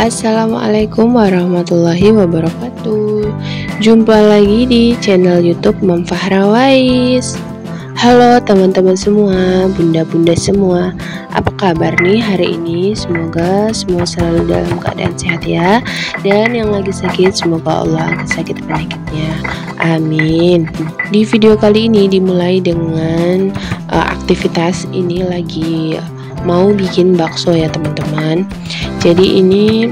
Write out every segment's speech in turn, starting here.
Assalamualaikum warahmatullahi wabarakatuh. Jumpa lagi di channel YouTube Mom Fahrawais. Halo teman-teman semua, bunda-bunda semua. Apa kabar nih hari ini? Semoga semua selalu dalam keadaan sehat ya. Dan yang lagi sakit, semoga Allah angkat sakit penyakitnya. Amin. Di video kali ini dimulai dengan aktivitas ini lagi mau bikin bakso ya teman-teman. Jadi ini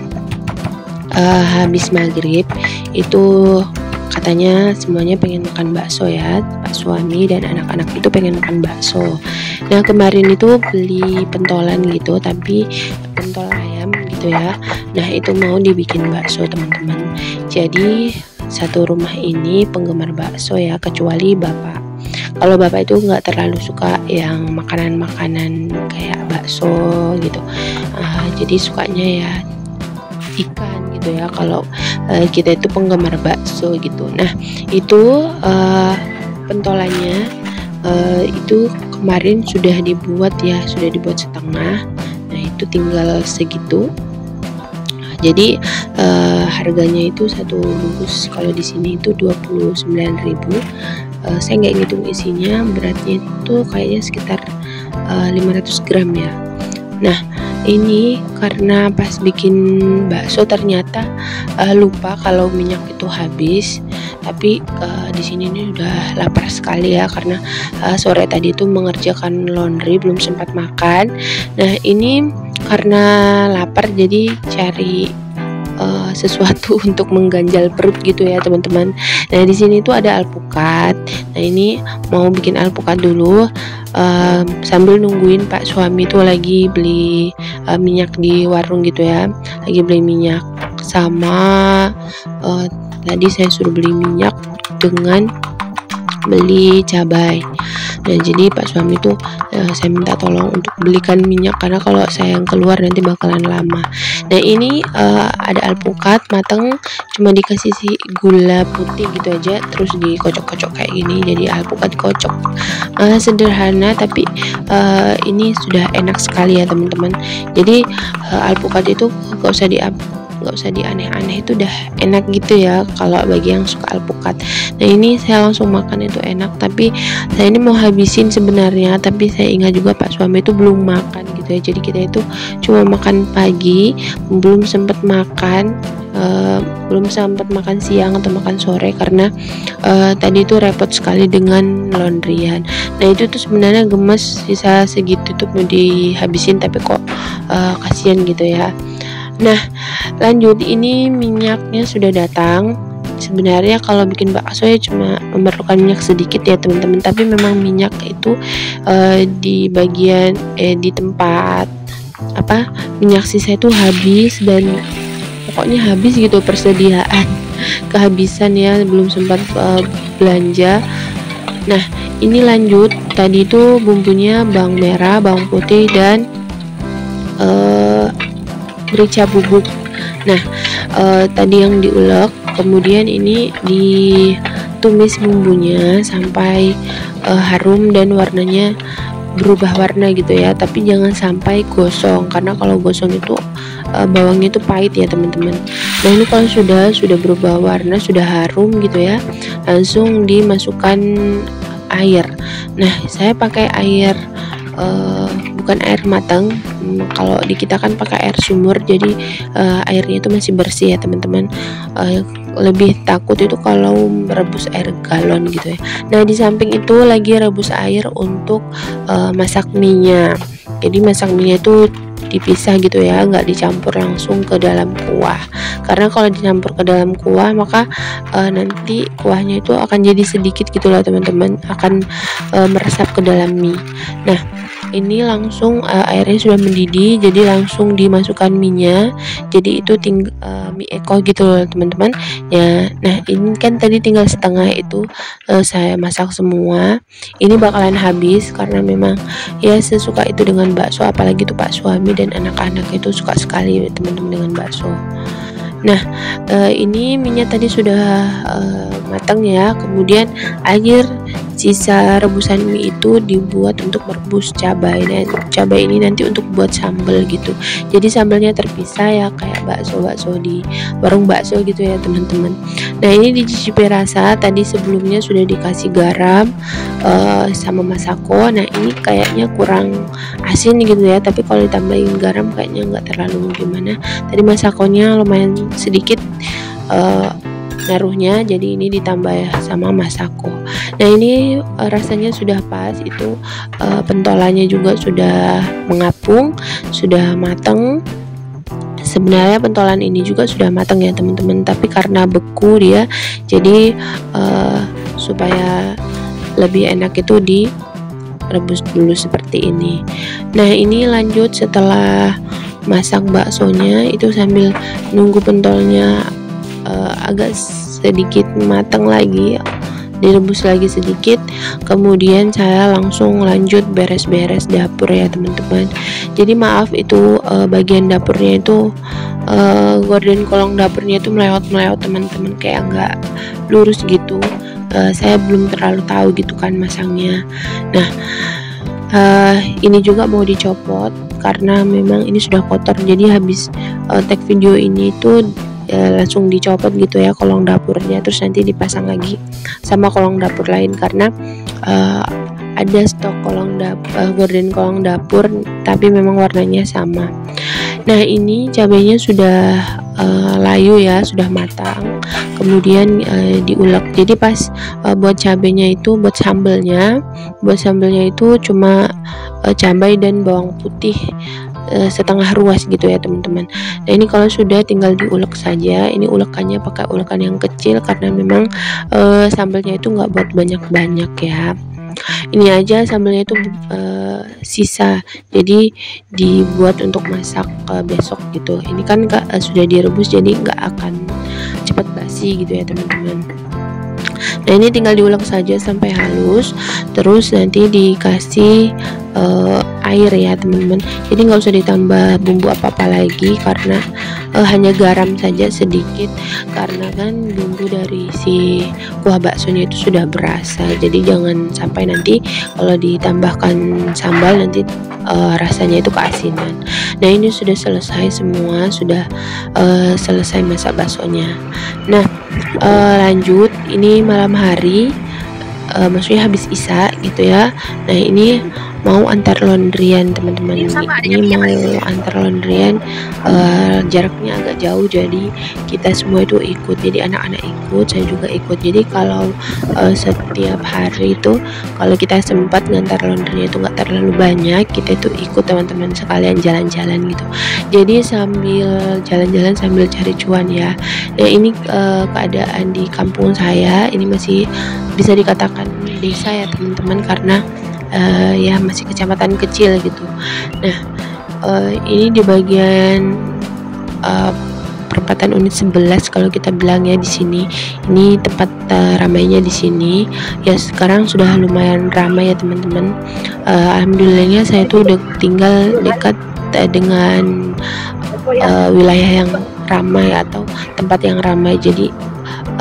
habis maghrib itu katanya semuanya pengen makan bakso ya, Pak suami dan anak-anak itu pengen makan bakso. Nah kemarin itu beli pentolan gitu, tapi pentol ayam gitu ya. Nah itu mau dibikin bakso teman-teman. Jadi satu rumah ini penggemar bakso ya, kecuali bapak. Kalau bapak itu nggak terlalu suka yang makanan-makanan kayak bakso gitu, jadi sukanya ya ikan gitu ya. Kalau kita itu penggemar bakso gitu. Nah itu pentolannya itu kemarin sudah dibuat ya, sudah dibuat setengah. Nah itu tinggal segitu. Jadi harganya itu satu bungkus kalau di sini itu 29.000. Saya nggak ngitung isinya, beratnya itu kayaknya sekitar 500 gram ya. Nah ini karena pas bikin bakso ternyata lupa kalau minyak itu habis. Tapi di sini ini udah lapar sekali ya, karena sore tadi itu mengerjakan laundry, belum sempat makan. Nah ini karena lapar jadi cari sesuatu untuk mengganjal perut gitu ya teman-teman. Nah di sini tuh ada alpukat. Nah ini mau bikin alpukat dulu sambil nungguin Pak suami tuh lagi beli minyak di warung gitu ya. Lagi beli minyak sama tadi saya suruh beli minyak dengan beli cabai. Nah jadi Pak suami tuh saya minta tolong untuk belikan minyak, karena kalau saya yang keluar nanti bakalan lama. Nah ini ada alpukat mateng, cuma dikasih gula putih gitu aja, terus dikocok-kocok kayak gini jadi alpukat kocok. Sederhana tapi ini sudah enak sekali ya teman-teman. Jadi alpukat itu gak usah dianeh-aneh, itu udah enak gitu ya kalau bagi yang suka alpukat. Nah ini saya langsung makan, itu enak. Tapi saya ini mau habisin sebenarnya, tapi saya ingat juga Pak suami itu belum makan gitu ya. Jadi kita itu cuma makan pagi, belum sempat makan siang atau makan sore, karena tadi itu repot sekali dengan laundryan. Nah itu tuh sebenarnya gemes, sisa segitu tuh mau dihabisin, tapi kok kasihan gitu ya. Nah lanjut, ini minyaknya sudah datang. Sebenarnya kalau bikin bakso ya cuma memerlukan minyak sedikit ya teman-teman, tapi memang minyak itu di bagian di tempat minyak sisa itu habis, dan pokoknya habis gitu, persediaan kehabisan ya, belum sempat belanja. Nah ini lanjut, tadi itu bumbunya bawang merah, bawang putih, dan merica bubuk. Nah tadi yang diulek, kemudian ini ditumis bumbunya sampai harum dan warnanya berubah warna gitu ya, tapi jangan sampai gosong, karena kalau gosong itu bawangnya itu pahit ya teman-teman. Nah ini kalau sudah berubah warna, sudah harum gitu ya, langsung dimasukkan air. Nah saya pakai air bukan air matang. Kalau di kita kan pakai air sumur, jadi airnya itu masih bersih ya teman-teman. Lebih takut itu kalau merebus air galon gitu ya. Nah di samping itu lagi rebus air untuk masak mie-nya. Jadi masak mie-nya itu dipisah gitu ya, nggak dicampur langsung ke dalam kuah, karena kalau dicampur ke dalam kuah maka nanti kuahnya itu akan jadi sedikit gitu loh teman-teman, akan meresap ke dalam mie. Nah ini langsung airnya sudah mendidih, jadi langsung dimasukkan mie-nya. Jadi itu mie eko gitu loh teman-teman ya. Nah ini kan tadi tinggal setengah, itu saya masak semua. Ini bakalan habis karena memang ya sesuka itu dengan bakso, apalagi tuh Pak suami dan anak-anak itu suka sekali teman-teman dengan bakso. Nah ini minyak tadi sudah matang ya, kemudian air sisa rebusan mie itu dibuat untuk merebus cabai, dan cabai ini nanti untuk buat sambal gitu. Jadi sambalnya terpisah ya, kayak bakso di warung bakso gitu ya teman-teman. Nah ini dicicipi rasa, tadi sebelumnya sudah dikasih garam sama masako. Nah ini kayaknya kurang asin gitu ya, tapi kalau ditambahin garam kayaknya nggak terlalu gimana. Tadi masakonya lumayan sedikit ngaruhnya, jadi ini ditambah sama masako. Nah ini rasanya sudah pas, itu pentolannya juga sudah mengapung, sudah mateng. Sebenarnya pentolan ini juga sudah matang ya teman-teman, tapi karena beku dia, jadi supaya lebih enak itu direbus dulu seperti ini. Nah ini lanjut setelah masak baksonya itu sambil nunggu pentolnya agak sedikit matang lagi, direbus lagi sedikit, kemudian saya langsung lanjut beres-beres dapur ya teman-teman. Jadi maaf itu bagian dapurnya itu gorden kolong dapurnya itu melewat teman-teman, kayak nggak lurus gitu. Saya belum terlalu tahu gitu kan masangnya. Nah ini juga mau dicopot karena memang ini sudah kotor, jadi habis tag video ini tuh langsung dicopot gitu ya kolong dapurnya, terus nanti dipasang lagi sama kolong dapur lain karena ada stok gorden kolong dapur tapi memang warnanya sama. Nah ini cabenya sudah layu ya, sudah matang, kemudian diulek. Jadi pas buat cabenya itu, buat sambelnya itu cuma cabai dan bawang putih setengah ruas gitu ya teman-teman. Nah ini kalau sudah tinggal diulek saja. Ini ulekannya pakai ulekan yang kecil karena memang sambelnya itu nggak buat banyak-banyak ya. Ini aja sambelnya itu sisa, jadi dibuat untuk masak besok gitu. Ini kan sudah direbus, jadi nggak akan cepat basi gitu ya teman-teman. Nah ini tinggal diulek saja sampai halus, terus nanti dikasih air ya teman-teman. Jadi nggak usah ditambah bumbu apa-apa lagi karena hanya garam saja sedikit, karena kan bumbu dari si kuah baksonya itu sudah berasa. Jadi jangan sampai nanti kalau ditambahkan sambal nanti rasanya itu keasinan. Nah ini sudah selesai semua, sudah selesai masak baksonya. Nah lanjut, ini malam hari, maksudnya habis isya gitu ya. Nah ini mau antar laundryan teman-teman, ini mau antar laundryan, jaraknya agak jauh, jadi kita semua itu ikut, jadi anak-anak ikut, saya juga ikut. Jadi kalau setiap hari itu kalau kita sempat ngantar laundry itu nggak terlalu banyak, kita itu ikut teman-teman sekalian jalan-jalan gitu. Jadi sambil jalan-jalan sambil cari cuan ya. Nah ini keadaan di kampung saya ini masih bisa dikatakan desa ya teman-teman, karena ya masih kecamatan kecil gitu. Nah ini di bagian perempatan unit 11 kalau kita bilang ya di sini. Ini tempat ramainya di sini. Ya sekarang sudah lumayan ramai ya teman-teman. Alhamdulillahnya saya tuh udah tinggal dekat dengan wilayah yang ramai atau tempat yang ramai, jadi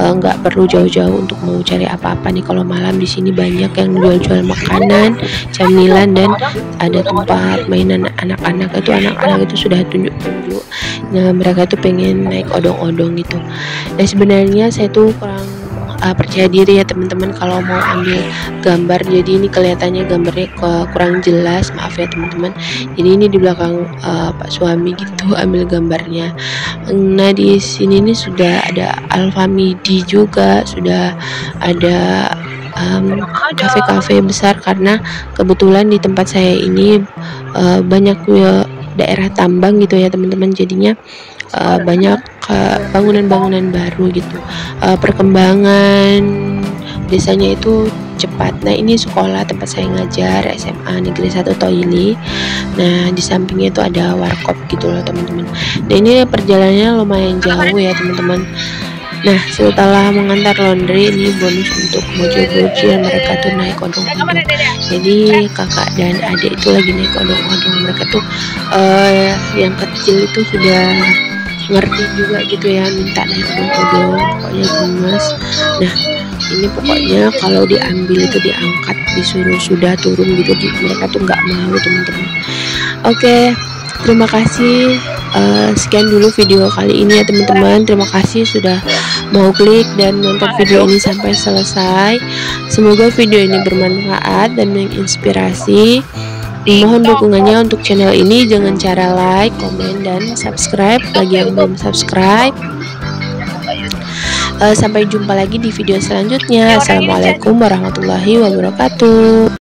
nggak perlu jauh-jauh untuk mau cari apa-apa nih. Kalau malam di sini banyak yang jual-jual makanan, camilan, dan ada tempat mainan anak-anak. Anak-anak itu sudah tunjuk-tunjuk. Nah mereka tuh pengen naik odong-odong gitu. Nah sebenarnya saya tuh kurang percaya diri ya teman-teman kalau mau ambil gambar. Jadi ini kelihatannya gambarnya kurang jelas, maaf ya teman-teman. Jadi ini di belakang Pak suami gitu ambil gambarnya. Nah di sini ini sudah ada Alfamidi juga, sudah ada kafe-kafe besar, karena kebetulan di tempat saya ini banyak daerah tambang gitu ya teman-teman. Jadinya banyak bangunan-bangunan baru gitu. Perkembangan desanya itu cepat. Nah ini sekolah tempat saya ngajar, SMA Negeri 1 Toili. Nah di sampingnya itu ada warkop gitu loh teman-teman. Nah ini perjalanannya lumayan jauh ya teman-teman. Nah setelah mengantar laundry, ini bonus untuk bocil-bocil, mereka tuh naik odong-odong. Jadi kakak dan adik itu lagi naik odong-odong. Mereka tuh yang kecil itu sudah ngerti juga gitu ya, minta naik odong-odong, pokoknya gemes. Nah Ini pokoknya kalau diambil itu diangkat, disuruh sudah turun gitu, mereka tuh nggak mau teman-teman. Oke, terima kasih. Sekian dulu video kali ini ya teman-teman. Terima kasih sudah mau klik dan nonton video ini sampai selesai. Semoga video ini bermanfaat dan menginspirasi. Mohon dukungannya untuk channel ini dengan cara like, komen, dan subscribe bagi yang belum subscribe. Sampai jumpa lagi di video selanjutnya. Assalamualaikum warahmatullahi wabarakatuh.